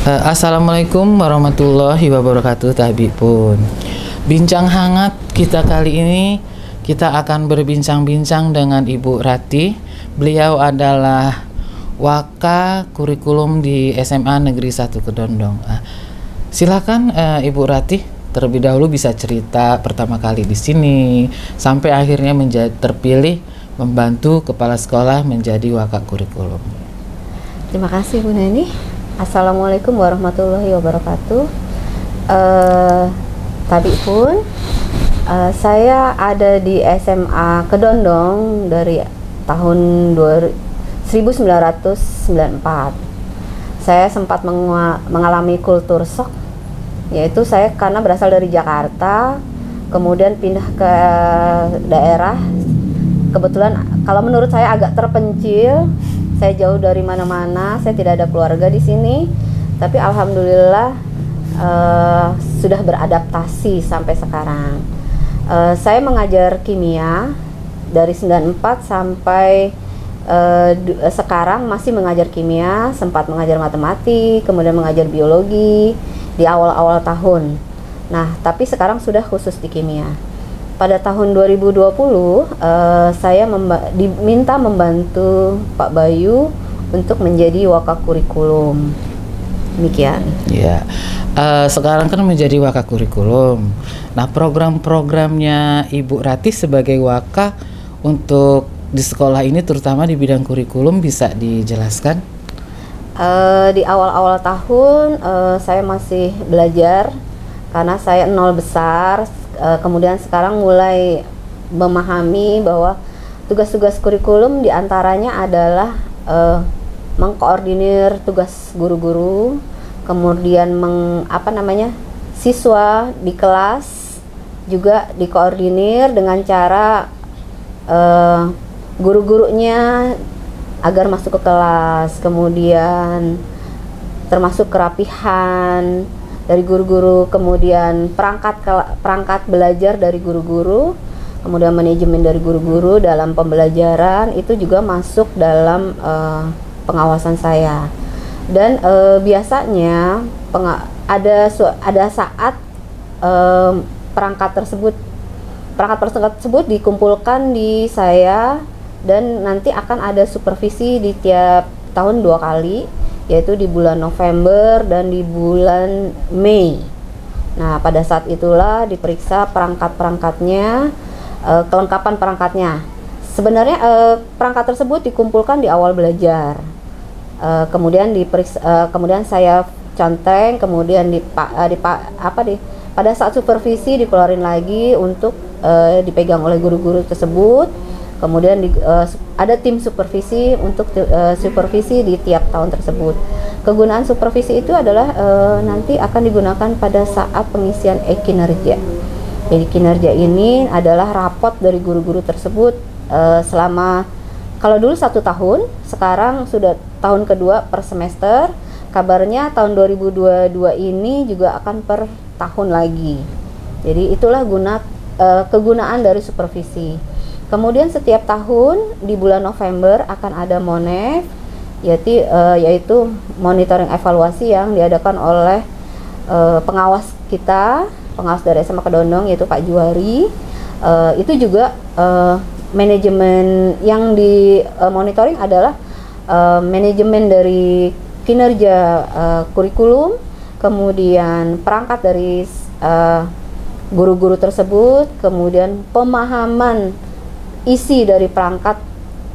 Assalamualaikum warahmatullahi wabarakatuh, Tabi pun. Bincang hangat kita kali ini, kita akan berbincang-bincang dengan Ibu Rati. Beliau adalah Waka Kurikulum di SMA Negeri 1 Kedondong. Silakan Ibu Rati, terlebih dahulu bisa cerita pertama kali di sini sampai akhirnya terpilih membantu kepala sekolah menjadi Waka Kurikulum. Terima kasih Bu Neni. Assalamualaikum warahmatullahi wabarakatuh. Tadi pun saya ada di SMA Kedondong dari tahun 1994. Saya sempat mengalami kultur shock, yaitu saya karena berasal dari Jakarta, kemudian pindah ke daerah. Kebetulan kalau menurut saya agak terpencil. Saya jauh dari mana-mana, saya tidak ada keluarga di sini, tapi alhamdulillah sudah beradaptasi sampai sekarang. Saya mengajar kimia dari 94 sampai sekarang masih mengajar kimia, sempat mengajar matematik, kemudian mengajar biologi di awal-awal tahun. Nah, tapi sekarang sudah khusus di kimia. Pada tahun 2020 saya diminta membantu Pak Bayu untuk menjadi Waka Kurikulum. Demikian. Ya, sekarang kan menjadi Waka Kurikulum. Nah, program-programnya Ibu Rati sebagai Waka untuk di sekolah ini, terutama di bidang kurikulum, bisa dijelaskan? Di awal-awal tahun saya masih belajar karena saya nol besar. Kemudian sekarang mulai memahami bahwa tugas-tugas kurikulum diantaranya adalah mengkoordinir tugas guru-guru, kemudian siswa di kelas juga dikoordinir dengan cara guru-gurunya agar masuk ke kelas, kemudian termasuk kerapihan dari guru-guru, kemudian perangkat belajar dari guru-guru, kemudian manajemen dari guru-guru dalam pembelajaran, itu juga masuk dalam pengawasan saya. Dan biasanya ada saat perangkat tersebut dikumpulkan di saya, dan nanti akan ada supervisi di tiap tahun 2 kali, yaitu di bulan November dan di bulan Mei. Nah, pada saat itulah diperiksa perangkat-perangkatnya, kelengkapan perangkatnya. Sebenarnya perangkat tersebut dikumpulkan di awal belajar, kemudian diperiksa, kemudian saya conteng, kemudian pada saat supervisi dikeluarin lagi untuk dipegang oleh guru-guru tersebut. Kemudian ada tim supervisi untuk supervisi di tiap tahun tersebut. Kegunaan supervisi itu adalah nanti akan digunakan pada saat pengisian kinerja. Jadi kinerja ini adalah rapot dari guru-guru tersebut selama, kalau dulu 1 tahun, sekarang sudah tahun kedua per semester. Kabarnya tahun 2022 ini juga akan per tahun lagi. Jadi itulah kegunaan dari supervisi. Kemudian setiap tahun di bulan November akan ada MONEV, yaitu monitoring evaluasi yang diadakan oleh pengawas kita, pengawas dari SMA Kedondong, yaitu Pak Juari. Itu juga manajemen yang di monitoring adalah manajemen dari kinerja kurikulum, kemudian perangkat dari guru-guru tersebut, kemudian pemahaman isi dari perangkat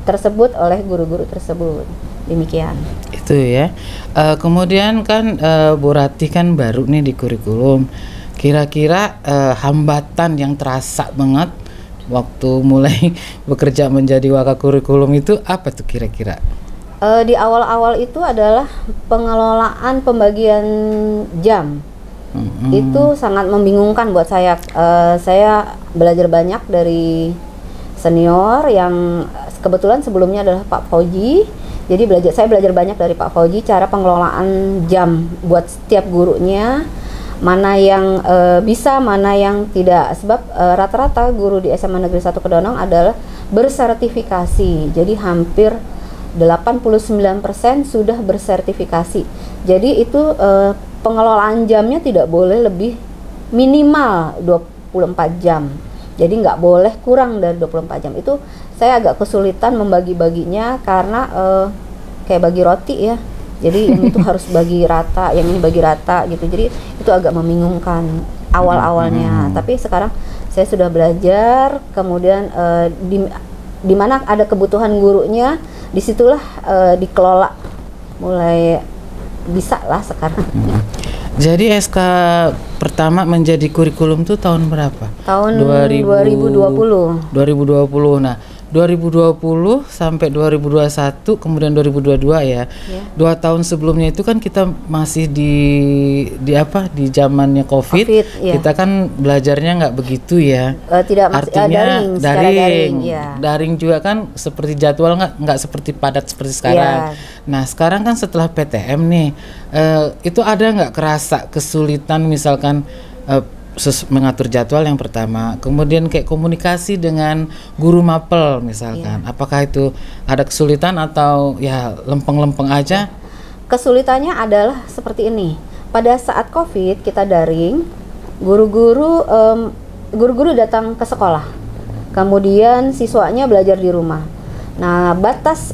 tersebut oleh guru-guru tersebut. Demikian. Itu ya. Kemudian kan Bu Rati kan baru nih di kurikulum. Kira-kira hambatan yang terasa banget waktu mulai bekerja menjadi Waka Kurikulum itu apa tuh kira-kira? Di awal-awal itu adalah pengelolaan pembagian jam. Itu sangat membingungkan buat saya. Saya belajar banyak dari senior yang kebetulan sebelumnya adalah Pak Fauji. Jadi saya belajar banyak dari Pak Fauji cara pengelolaan jam buat setiap gurunya, mana yang bisa, mana yang tidak. Sebab rata-rata guru di SMA Negeri 1 Kedondong adalah bersertifikasi. Jadi hampir 89% sudah bersertifikasi. Jadi itu pengelolaan jamnya tidak boleh lebih minimal 24 jam. Jadi nggak boleh kurang dari 24 jam. Itu saya agak kesulitan membagi-baginya karena kayak bagi roti ya. Jadi yang itu harus bagi rata, yang ini bagi rata gitu. Jadi itu agak membingungkan awal-awalnya. Tapi sekarang saya sudah belajar, kemudian di mana ada kebutuhan gurunya, disitulah dikelola, mulai bisa lah sekarang. Jadi SK pertama menjadi kurikulum tuh tahun berapa? Tahun 2020. 2020. Nah, 2020 sampai 2021 kemudian 2022 ya. 2 tahun sebelumnya itu kan kita masih di apa? Di zamannya COVID. Ya. Kita kan belajarnya nggak begitu ya. Tidak artinya daring. Ya. Daring juga kan seperti jadwal nggak seperti padat seperti sekarang. Nah, sekarang kan setelah PTM nih, itu ada nggak kerasa kesulitan misalkan mengatur jadwal yang pertama, kemudian kayak komunikasi dengan guru mapel misalkan, apakah itu ada kesulitan atau ya lempeng-lempeng aja? Kesulitannya adalah seperti ini. Pada saat COVID kita daring, guru-guru datang ke sekolah, kemudian siswanya belajar di rumah. Nah, batas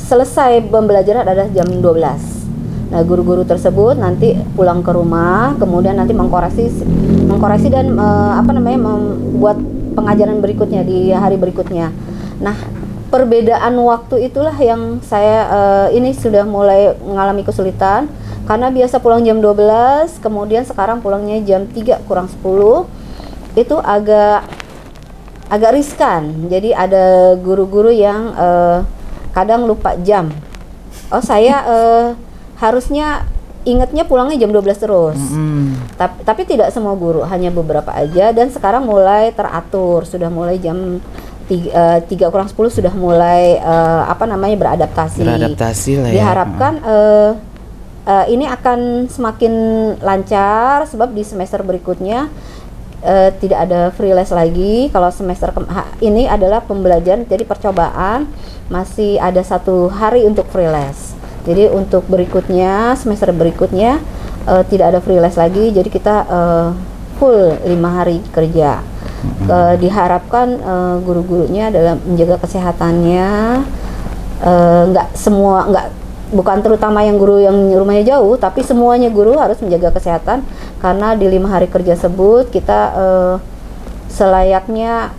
selesai pembelajaran adalah jam 12. Nah, guru-guru tersebut nanti pulang ke rumah, kemudian nanti mengkoreksi dan membuat pengajaran berikutnya di hari berikutnya. Nah, perbedaan waktu itulah yang saya ini sudah mulai mengalami kesulitan karena biasa pulang jam 12, kemudian sekarang pulangnya jam 3 kurang 10. Itu agak riskan. Jadi ada guru-guru yang kadang lupa jam. Oh, saya harusnya ingatnya pulangnya jam 12 terus. Tapi tidak semua guru, hanya beberapa aja, dan sekarang mulai teratur, sudah mulai jam 3 kurang 10 sudah mulai beradaptasi lah ya. Diharapkan ini akan semakin lancar sebab di semester berikutnya tidak ada free les lagi. Kalau semester ini adalah pembelajaran, jadi percobaan, masih ada 1 hari untuk free les. Jadi untuk berikutnya, semester berikutnya tidak ada free les lagi, jadi kita full 5 hari kerja. Diharapkan guru-gurunya dalam menjaga kesehatannya, bukan terutama yang guru yang rumahnya jauh, tapi semuanya guru harus menjaga kesehatan, karena di 5 hari kerja tersebut kita selayaknya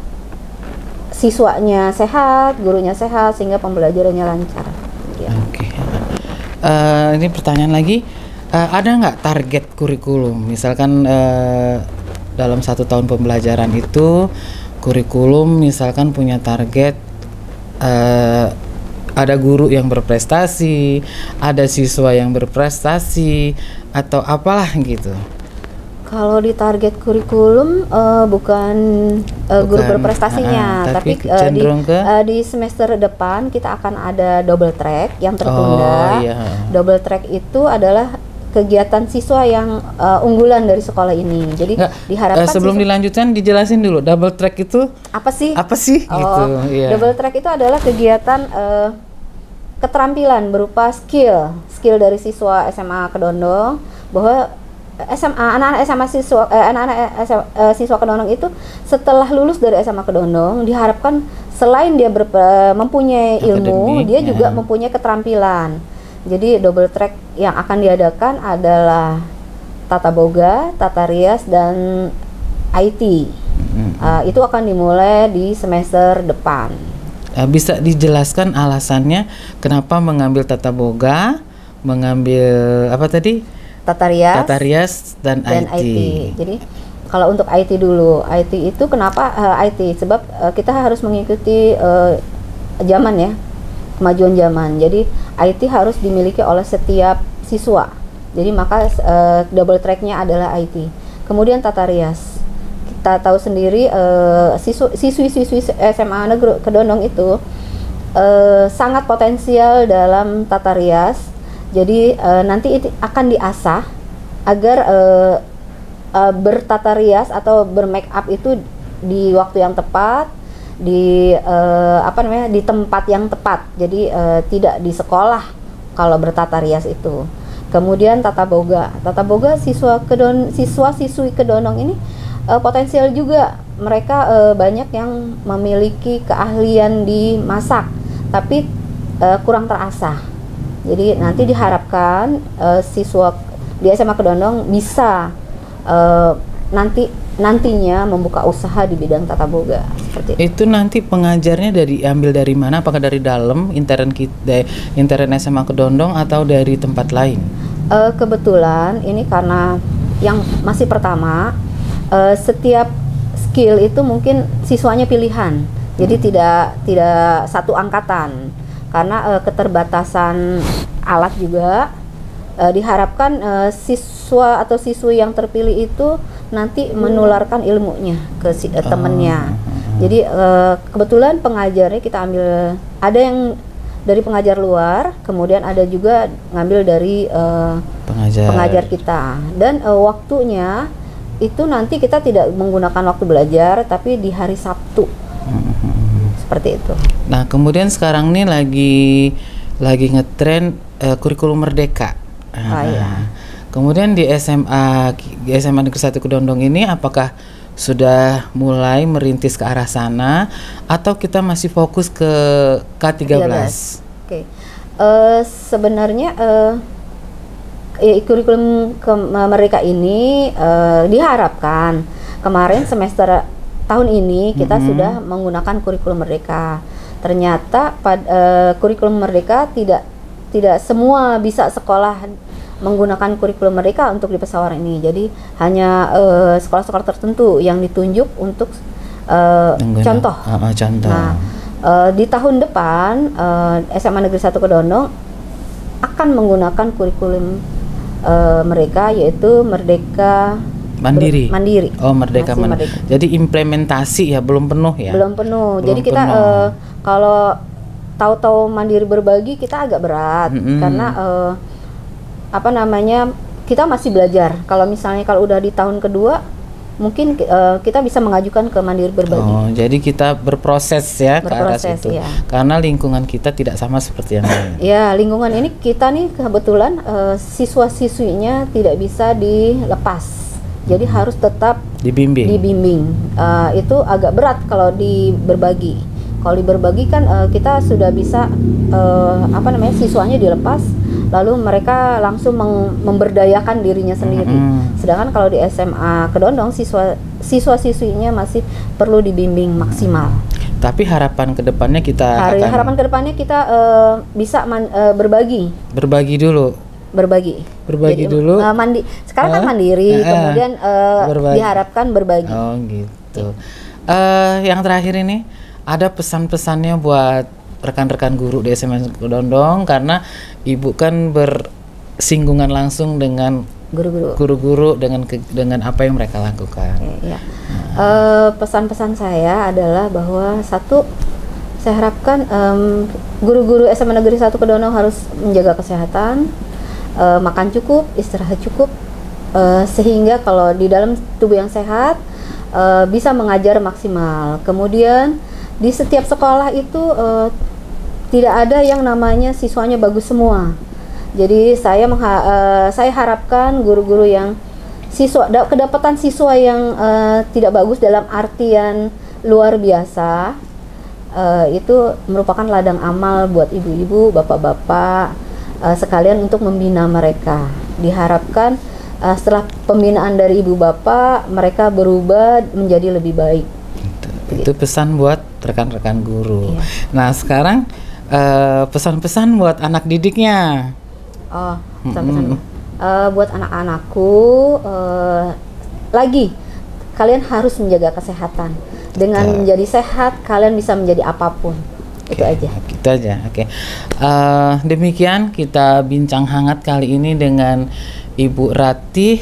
siswanya sehat, gurunya sehat, sehingga pembelajarannya lancar. Oke. Ini pertanyaan lagi, ada nggak target kurikulum? Misalkan dalam 1 tahun pembelajaran itu kurikulum misalkan punya target, ada guru yang berprestasi, ada siswa yang berprestasi, atau apalah gitu. Kalau di target kurikulum bukan guru berprestasinya, tapi di semester depan kita akan ada double track yang tertunda. Double track itu adalah kegiatan siswa yang unggulan dari sekolah ini. Jadi diharapkan sebelum dilanjutkan dijelasin dulu double track itu apa sih? Gitu. Double track itu adalah kegiatan keterampilan berupa skill dari siswa SMA Kedondong, bahwa anak-anak siswa Kedondong itu setelah lulus dari SMA Kedondong diharapkan selain dia mempunyai ilmu, dia juga mempunyai keterampilan. Jadi double track yang akan diadakan adalah tata boga, tata rias, dan IT. Itu akan dimulai di semester depan. Bisa dijelaskan alasannya kenapa mengambil tata boga, mengambil apa tadi? Tata rias dan IT. Jadi kalau untuk IT dulu, IT itu kenapa IT? Sebab kita harus mengikuti zaman ya, kemajuan zaman. Jadi IT harus dimiliki oleh setiap siswa. Jadi maka double tracknya adalah IT. Kemudian tata rias. Kita tahu sendiri siswi-siswi SMA Negeri Kedondong itu sangat potensial dalam tata rias. Jadi nanti itu akan diasah agar bertata rias atau bermake up itu di waktu yang tepat, di tempat yang tepat. Jadi tidak di sekolah kalau bertata rias itu. Kemudian tata boga siswa-siswi Kedondong ini potensial juga. Mereka banyak yang memiliki keahlian di masak, tapi kurang terasah. Jadi nanti diharapkan siswa di SMA Kedondong bisa nantinya membuka usaha di bidang tata boga seperti itu. Nanti pengajarnya ambil dari mana? Apakah dari dalam intern SMA Kedondong atau dari tempat lain? Kebetulan ini karena yang masih pertama, setiap skill itu mungkin siswanya pilihan. Jadi tidak satu angkatan karena keterbatasan alat juga. Diharapkan siswa atau siswi yang terpilih itu nanti menularkan ilmunya ke temennya. Jadi kebetulan pengajarnya kita ambil, ada yang dari pengajar luar, kemudian ada juga ngambil dari pengajar kita. Dan waktunya itu nanti kita tidak menggunakan waktu belajar, tapi di hari Sabtu. Seperti itu. Nah, kemudian sekarang nih lagi ngetren kurikulum merdeka. Iya. Kemudian di SMA Negeri 1 Kedondong ini apakah sudah mulai merintis ke arah sana atau kita masih fokus ke K13? Oke. Sebenarnya kurikulum merdeka ini diharapkan kemarin semester tahun ini kita sudah menggunakan kurikulum merdeka. Ternyata kurikulum merdeka tidak semua bisa sekolah menggunakan kurikulum merdeka untuk di Pesawaran ini. Jadi hanya sekolah-sekolah tertentu yang ditunjuk untuk contoh. Contoh. Nah, di tahun depan SMA Negeri 1 Kedondong akan menggunakan kurikulum mereka, yaitu Merdeka Mandiri. Oh, Merdeka Mandiri. Jadi implementasi ya belum penuh ya. Belum penuh. Jadi kita kalau tahu-tahu mandiri berbagi kita agak berat karena kita masih belajar. Kalau misalnya kalau udah di tahun kedua mungkin kita bisa mengajukan ke mandiri berbagi. Oh, jadi kita berproses ya ke arah situ. Ya. Karena lingkungan kita tidak sama seperti yang lain. Ya, lingkungan ini kita nih kebetulan siswa-siswinya tidak bisa dilepas. Jadi harus tetap dibimbing. Itu agak berat kalau berbagi. Kalau berbagi kan kita sudah bisa siswanya dilepas, lalu mereka langsung memberdayakan dirinya sendiri. Sedangkan kalau di SMA Kedondong siswa-siswinya masih perlu dibimbing maksimal. Tapi harapan kedepannya kita bisa berbagi. Berbagi Jadi, dulu. Sekarang kan mandiri, kemudian diharapkan berbagi. Oh gitu. Yang terakhir ini ada pesan-pesannya buat rekan-rekan guru di SMA Kedondong, karena ibu kan bersinggungan langsung dengan guru-guru dengan apa yang mereka lakukan. Ya. Pesan-pesan saya adalah bahwa satu, saya harapkan guru-guru SMA Negeri 1 Kedondong harus menjaga kesehatan, makan cukup, istirahat cukup, sehingga kalau di dalam tubuh yang sehat bisa mengajar maksimal. Kemudian di setiap sekolah itu tidak ada yang namanya siswanya bagus semua. Jadi saya harapkan guru-guru yang kedapatan siswa yang tidak bagus dalam artian luar biasa, itu merupakan ladang amal buat ibu-ibu, bapak-bapak sekalian untuk membina mereka. Diharapkan setelah pembinaan dari ibu bapak, mereka berubah menjadi lebih baik. Itu pesan buat rekan-rekan guru. Iya. Nah, sekarang pesan-pesan buat anak didiknya. Oh, pesan-pesan buat anak-anakku, kalian harus menjaga kesehatan. Dengan menjadi sehat, kalian bisa menjadi apapun. Itu aja. Itu aja. Oke. Demikian kita bincang hangat kali ini dengan Ibu Ratih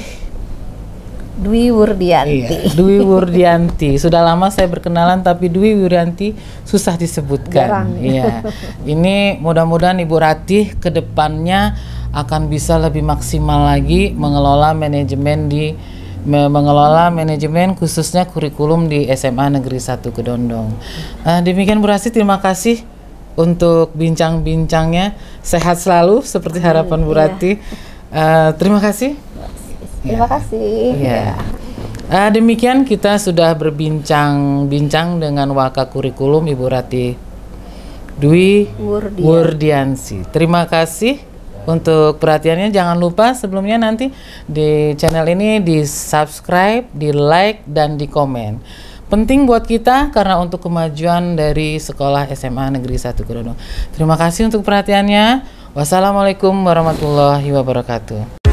Dwi Wurdianti. Iya, Dwi Wurdianti. Sudah lama saya berkenalan tapi Dwi Wurdianti susah disebutkan. Jarang. Iya. Ini mudah-mudahan Ibu Ratih kedepannya akan bisa lebih maksimal lagi mengelola manajemen di mengelola manajemen khususnya kurikulum di SMA Negeri 1 Kedondong. Demikian Bu Rasti, terima kasih untuk bincang-bincangnya. Sehat selalu seperti harapan Bu Rati. Terima kasih. Terima kasih. Ya. Demikian kita sudah berbincang-bincang dengan Waka Kurikulum Ibu Rati Dwi Wurdiansi. Terima kasih untuk perhatiannya. Jangan lupa sebelumnya nanti di channel ini di subscribe, di like, dan di komen. Penting buat kita karena untuk kemajuan dari sekolah SMA Negeri 1 Kedondong. Terima kasih untuk perhatiannya. Wassalamualaikum warahmatullahi wabarakatuh.